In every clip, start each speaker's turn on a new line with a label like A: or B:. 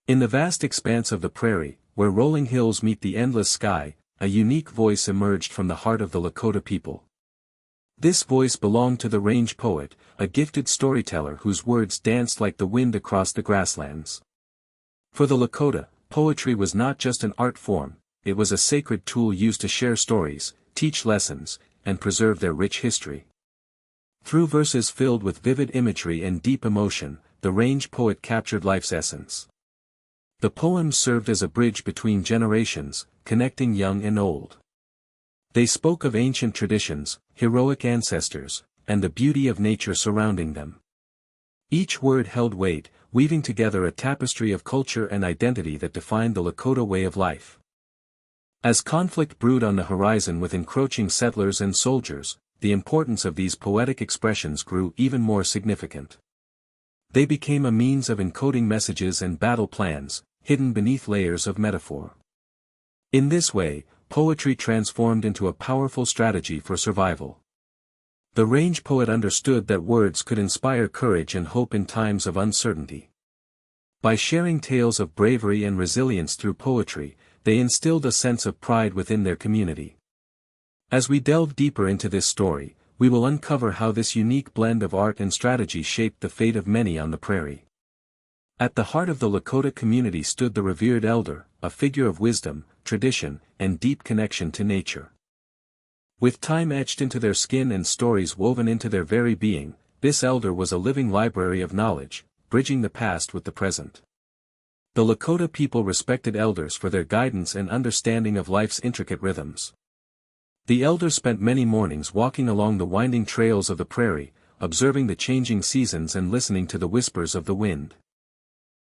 A: In the vast expanse of the prairie, where rolling hills meet the endless sky, a unique voice emerged from the heart of the Lakota people. This voice belonged to the range poet, a gifted storyteller whose words danced like the wind across the grasslands. For the Lakota, poetry was not just an art form, it was a sacred tool used to share stories, teach lessons, and preserve their rich history. Through verses filled with vivid imagery and deep emotion, the range poet captured life's essence. The poems served as a bridge between generations, connecting young and old. They spoke of ancient traditions, heroic ancestors, and the beauty of nature surrounding them. Each word held weight, weaving together a tapestry of culture and identity that defined the Lakota way of life. As conflict brewed on the horizon with encroaching settlers and soldiers, the importance of these poetic expressions grew even more significant. They became a means of encoding messages and battle plans, hidden beneath layers of metaphor. In this way, poetry transformed into a powerful strategy for survival. The range poet understood that words could inspire courage and hope in times of uncertainty. By sharing tales of bravery and resilience through poetry, they instilled a sense of pride within their community. As we delve deeper into this story, we will uncover how this unique blend of art and strategy shaped the fate of many on the prairie. At the heart of the Lakota community stood the revered elder, a figure of wisdom, tradition, and deep connection to nature. With time etched into their skin and stories woven into their very being, this elder was a living library of knowledge, bridging the past with the present. The Lakota people respected elders for their guidance and understanding of life's intricate rhythms. The elder spent many mornings walking along the winding trails of the prairie, observing the changing seasons and listening to the whispers of the wind.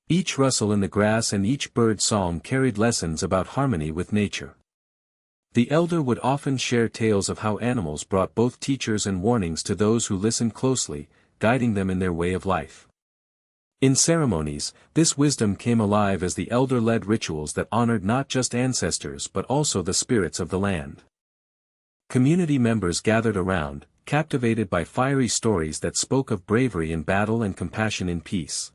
A: Each rustle in the grass and each bird song carried lessons about harmony with nature. The elder would often share tales of how animals brought both teachers and warnings to those who listened closely, guiding them in their way of life. In ceremonies, this wisdom came alive as the elder led rituals that honored not just ancestors but also the spirits of the land. Community members gathered around, captivated by fiery stories that spoke of bravery in battle and compassion in peace.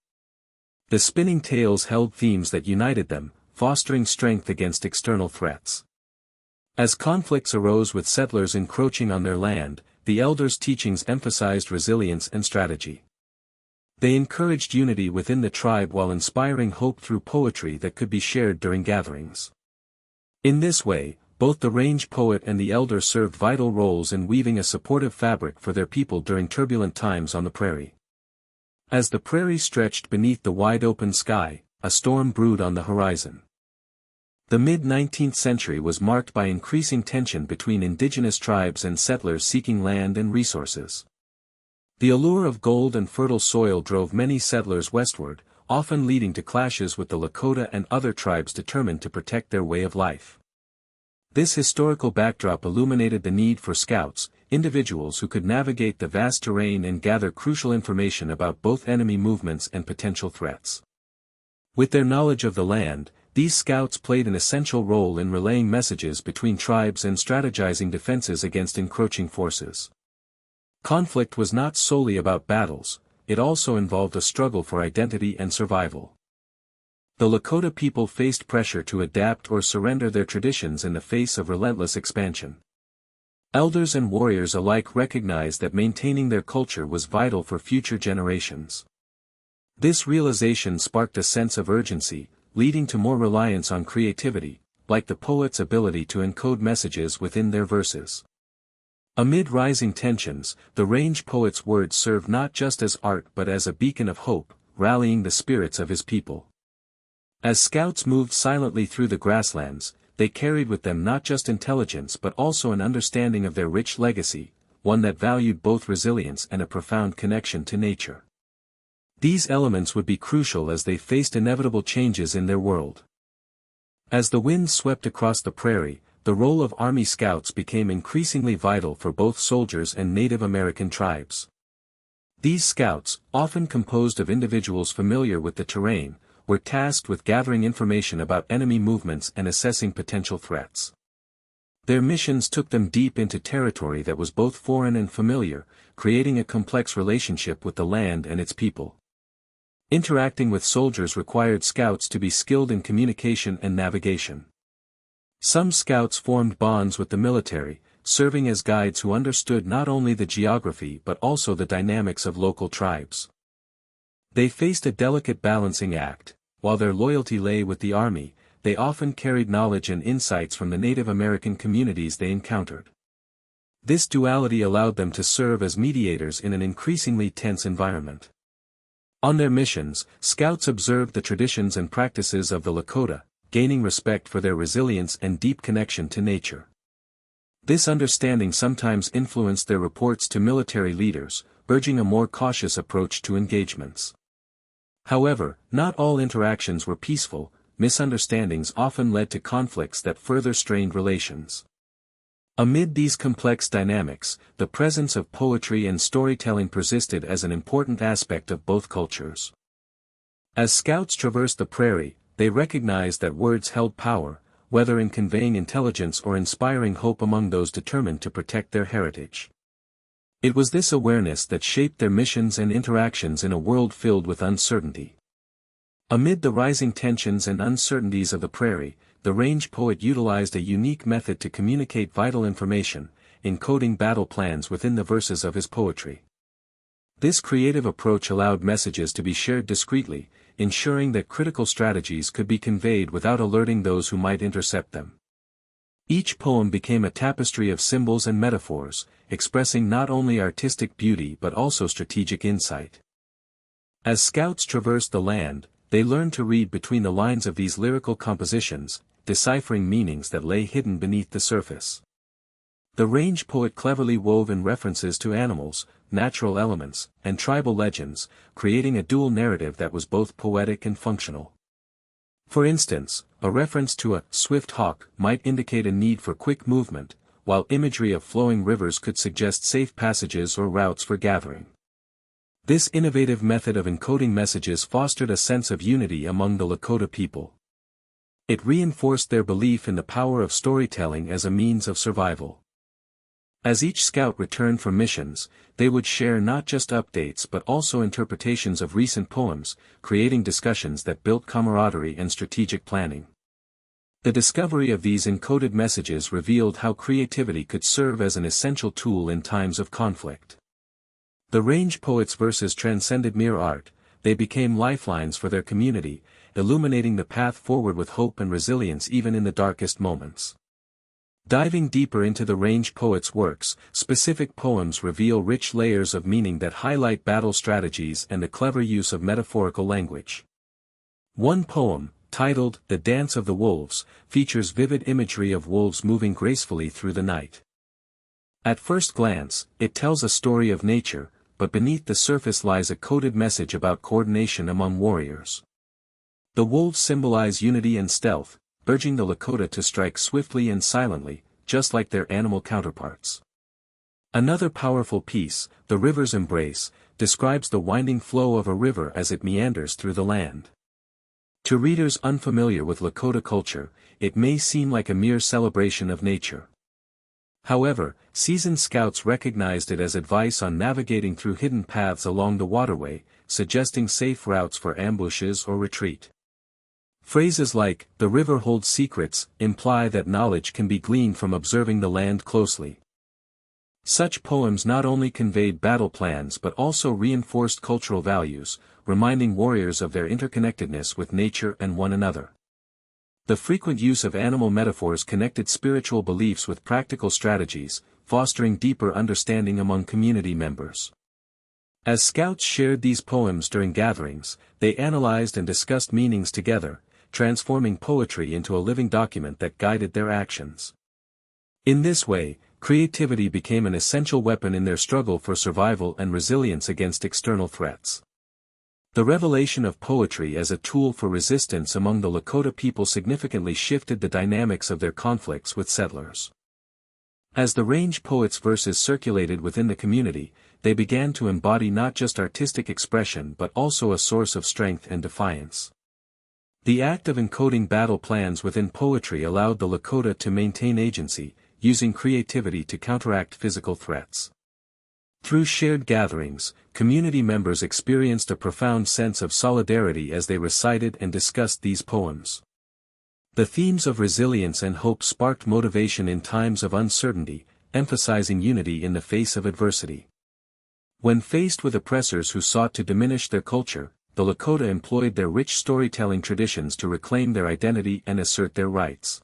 A: The spinning tales held themes that united them, fostering strength against external threats. As conflicts arose with settlers encroaching on their land, the elders' teachings emphasized resilience and strategy. They encouraged unity within the tribe while inspiring hope through poetry that could be shared during gatherings. In this way, both the range poet and the elder served vital roles in weaving a supportive fabric for their people during turbulent times on the prairie. As the prairie stretched beneath the wide-open sky, a storm brewed on the horizon. The mid-19th century was marked by increasing tension between indigenous tribes and settlers seeking land and resources. The allure of gold and fertile soil drove many settlers westward, often leading to clashes with the Lakota and other tribes determined to protect their way of life. This historical backdrop illuminated the need for scouts, individuals who could navigate the vast terrain and gather crucial information about both enemy movements and potential threats. With their knowledge of the land, these scouts played an essential role in relaying messages between tribes and strategizing defenses against encroaching forces. Conflict was not solely about battles, it also involved a struggle for identity and survival. The Lakota people faced pressure to adapt or surrender their traditions in the face of relentless expansion. Elders and warriors alike recognized that maintaining their culture was vital for future generations. This realization sparked a sense of urgency, leading to more reliance on creativity, like the poet's ability to encode messages within their verses. Amid rising tensions, the range poet's words served not just as art but as a beacon of hope, rallying the spirits of his people. As scouts moved silently through the grasslands, they carried with them not just intelligence but also an understanding of their rich legacy, one that valued both resilience and a profound connection to nature. These elements would be crucial as they faced inevitable changes in their world. As the winds swept across the prairie, the role of Army Scouts became increasingly vital for both soldiers and Native American tribes. These scouts, often composed of individuals familiar with the terrain, were tasked with gathering information about enemy movements and assessing potential threats. Their missions took them deep into territory that was both foreign and familiar, creating a complex relationship with the land and its people. Interacting with soldiers required scouts to be skilled in communication and navigation. Some scouts formed bonds with the military, serving as guides who understood not only the geography but also the dynamics of local tribes. They faced a delicate balancing act. While their loyalty lay with the army, they often carried knowledge and insights from the Native American communities they encountered. This duality allowed them to serve as mediators in an increasingly tense environment. On their missions, scouts observed the traditions and practices of the Lakota, gaining respect for their resilience and deep connection to nature. This understanding sometimes influenced their reports to military leaders, urging a more cautious approach to engagements. However, not all interactions were peaceful. Misunderstandings often led to conflicts that further strained relations. Amid these complex dynamics, the presence of poetry and storytelling persisted as an important aspect of both cultures. As scouts traversed the prairie, they recognized that words held power, whether in conveying intelligence or inspiring hope among those determined to protect their heritage. It was this awareness that shaped their missions and interactions in a world filled with uncertainty. Amid the rising tensions and uncertainties of the prairie, the range poet utilized a unique method to communicate vital information, encoding battle plans within the verses of his poetry. This creative approach allowed messages to be shared discreetly, ensuring that critical strategies could be conveyed without alerting those who might intercept them. Each poem became a tapestry of symbols and metaphors, expressing not only artistic beauty but also strategic insight. As scouts traversed the land, they learned to read between the lines of these lyrical compositions, deciphering meanings that lay hidden beneath the surface. The range poet cleverly wove in references to animals, natural elements, and tribal legends, creating a dual narrative that was both poetic and functional. For instance, a reference to a swift hawk might indicate a need for quick movement, while imagery of flowing rivers could suggest safe passages or routes for gathering. This innovative method of encoding messages fostered a sense of unity among the Lakota people. It reinforced their belief in the power of storytelling as a means of survival. As each scout returned from missions, they would share not just updates but also interpretations of recent poems, creating discussions that built camaraderie and strategic planning. The discovery of these encoded messages revealed how creativity could serve as an essential tool in times of conflict. The range poets' verses transcended mere art, they became lifelines for their community, illuminating the path forward with hope and resilience even in the darkest moments. Diving deeper into the range poets' works, specific poems reveal rich layers of meaning that highlight battle strategies and the clever use of metaphorical language. One poem, titled "The Dance of the Wolves," features vivid imagery of wolves moving gracefully through the night. At first glance, it tells a story of nature, but beneath the surface lies a coded message about coordination among warriors. The wolves symbolize unity and stealth, urging the Lakota to strike swiftly and silently, just like their animal counterparts. Another powerful piece, "The River's Embrace," describes the winding flow of a river as it meanders through the land. To readers unfamiliar with Lakota culture, it may seem like a mere celebration of nature. However, seasoned scouts recognized it as advice on navigating through hidden paths along the waterway, suggesting safe routes for ambushes or retreat. Phrases like, "The river holds secrets," imply that knowledge can be gleaned from observing the land closely. Such poems not only conveyed battle plans but also reinforced cultural values, reminding warriors of their interconnectedness with nature and one another. The frequent use of animal metaphors connected spiritual beliefs with practical strategies, fostering deeper understanding among community members. As scouts shared these poems during gatherings, they analyzed and discussed meanings together, transforming poetry into a living document that guided their actions. In this way, creativity became an essential weapon in their struggle for survival and resilience against external threats. The revelation of poetry as a tool for resistance among the Lakota people significantly shifted the dynamics of their conflicts with settlers. As the range poets' verses circulated within the community, they began to embody not just artistic expression but also a source of strength and defiance. The act of encoding battle plans within poetry allowed the Lakota to maintain agency, using creativity to counteract physical threats. Through shared gatherings, community members experienced a profound sense of solidarity as they recited and discussed these poems. The themes of resilience and hope sparked motivation in times of uncertainty, emphasizing unity in the face of adversity. When faced with oppressors who sought to diminish their culture, the Lakota employed their rich storytelling traditions to reclaim their identity and assert their rights.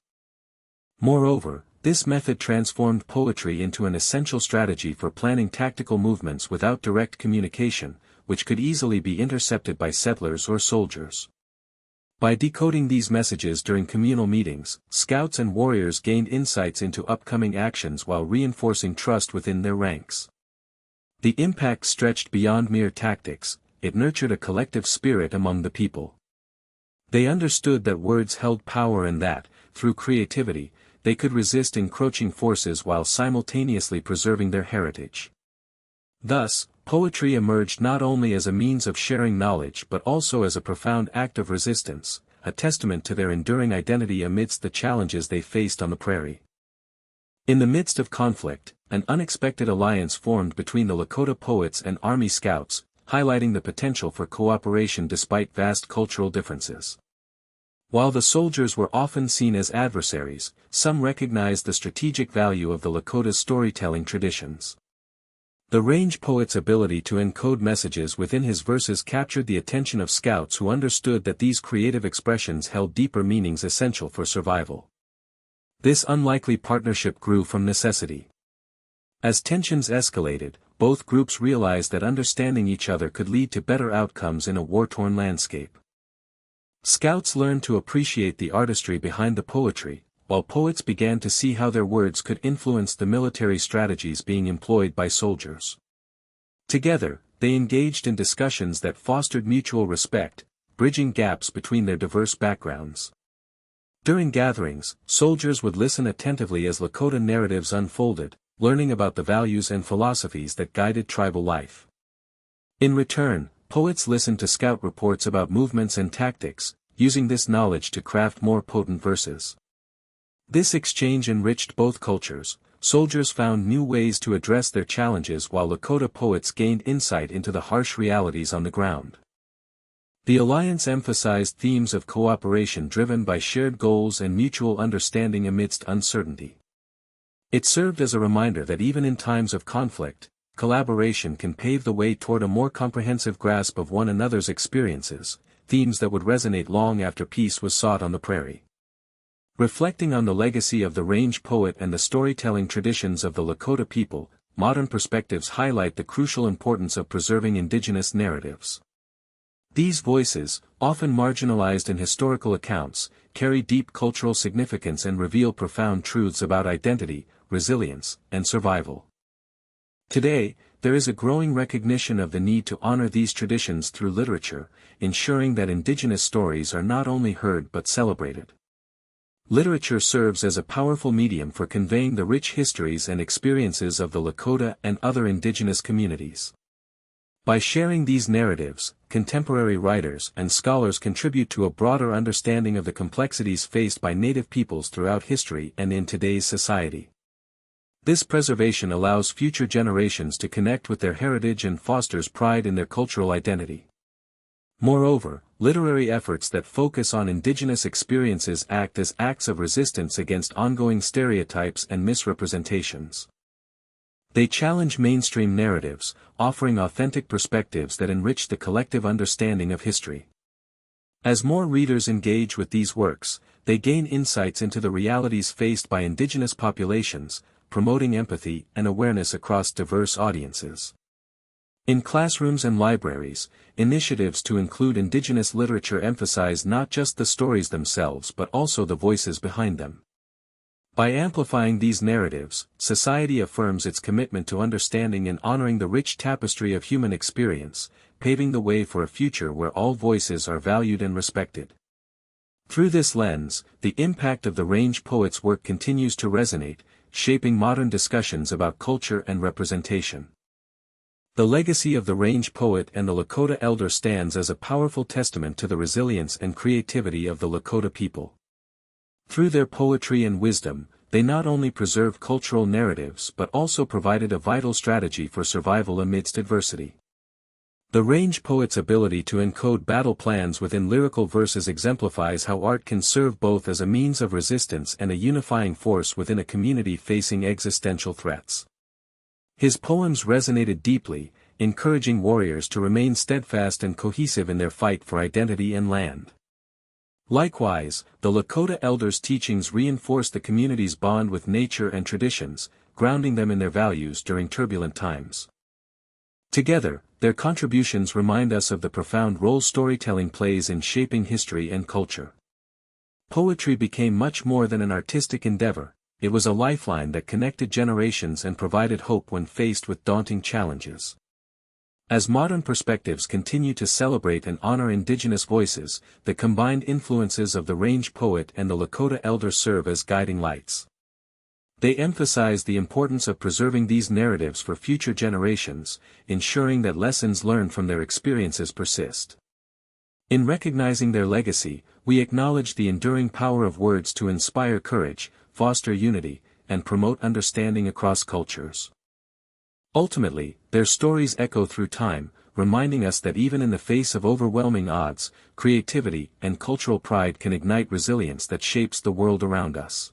A: Moreover, this method transformed poetry into an essential strategy for planning tactical movements without direct communication, which could easily be intercepted by settlers or soldiers. By decoding these messages during communal meetings, scouts and warriors gained insights into upcoming actions while reinforcing trust within their ranks. The impact stretched beyond mere tactics, it nurtured a collective spirit among the people. They understood that words held power and that, through creativity, they could resist encroaching forces while simultaneously preserving their heritage. Thus, poetry emerged not only as a means of sharing knowledge but also as a profound act of resistance, a testament to their enduring identity amidst the challenges they faced on the prairie. In the midst of conflict, an unexpected alliance formed between the Lakota poets and Army scouts, highlighting the potential for cooperation despite vast cultural differences. While the soldiers were often seen as adversaries, some recognized the strategic value of the Lakota's storytelling traditions. The range poet's ability to encode messages within his verses captured the attention of scouts who understood that these creative expressions held deeper meanings essential for survival. This unlikely partnership grew from necessity. As tensions escalated, both groups realized that understanding each other could lead to better outcomes in a war-torn landscape. Scouts learned to appreciate the artistry behind the poetry, while poets began to see how their words could influence the military strategies being employed by soldiers. Together, they engaged in discussions that fostered mutual respect, bridging gaps between their diverse backgrounds. During gatherings, soldiers would listen attentively as Lakota narratives unfolded, learning about the values and philosophies that guided tribal life. In return, poets listened to scout reports about movements and tactics, using this knowledge to craft more potent verses. This exchange enriched both cultures. Soldiers found new ways to address their challenges while Lakota poets gained insight into the harsh realities on the ground. The alliance emphasized themes of cooperation driven by shared goals and mutual understanding amidst uncertainty. It served as a reminder that even in times of conflict, collaboration can pave the way toward a more comprehensive grasp of one another's experiences, themes that would resonate long after peace was sought on the prairie. Reflecting on the legacy of the range poet and the storytelling traditions of the Lakota people, modern perspectives highlight the crucial importance of preserving indigenous narratives. These voices, often marginalized in historical accounts, carry deep cultural significance and reveal profound truths about identity, resilience, and survival. Today, there is a growing recognition of the need to honor these traditions through literature, ensuring that indigenous stories are not only heard but celebrated. Literature serves as a powerful medium for conveying the rich histories and experiences of the Lakota and other indigenous communities. By sharing these narratives, contemporary writers and scholars contribute to a broader understanding of the complexities faced by Native peoples throughout history and in today's society. This preservation allows future generations to connect with their heritage and fosters pride in their cultural identity. Moreover, literary efforts that focus on indigenous experiences act as acts of resistance against ongoing stereotypes and misrepresentations. They challenge mainstream narratives, offering authentic perspectives that enrich the collective understanding of history. As more readers engage with these works, they gain insights into the realities faced by indigenous populations, promoting empathy and awareness across diverse audiences. In classrooms and libraries, initiatives to include indigenous literature emphasize not just the stories themselves but also the voices behind them. By amplifying these narratives, society affirms its commitment to understanding and honoring the rich tapestry of human experience, paving the way for a future where all voices are valued and respected. Through this lens, the impact of the range poets' work continues to resonate, shaping modern discussions about culture and representation. The legacy of the range poet and the Lakota elder stands as a powerful testament to the resilience and creativity of the Lakota people. Through their poetry and wisdom, they not only preserved cultural narratives but also provided a vital strategy for survival amidst adversity. The range poet's ability to encode battle plans within lyrical verses exemplifies how art can serve both as a means of resistance and a unifying force within a community facing existential threats. His poems resonated deeply, encouraging warriors to remain steadfast and cohesive in their fight for identity and land. Likewise, the Lakota elders' teachings reinforced the community's bond with nature and traditions, grounding them in their values during turbulent times. Together, their contributions remind us of the profound role storytelling plays in shaping history and culture. Poetry became much more than an artistic endeavor, it was a lifeline that connected generations and provided hope when faced with daunting challenges. As modern perspectives continue to celebrate and honor indigenous voices, the combined influences of the range poet and the Lakota elder serve as guiding lights. They emphasize the importance of preserving these narratives for future generations, ensuring that lessons learned from their experiences persist. In recognizing their legacy, we acknowledge the enduring power of words to inspire courage, foster unity, and promote understanding across cultures. Ultimately, their stories echo through time, reminding us that even in the face of overwhelming odds, creativity and cultural pride can ignite resilience that shapes the world around us.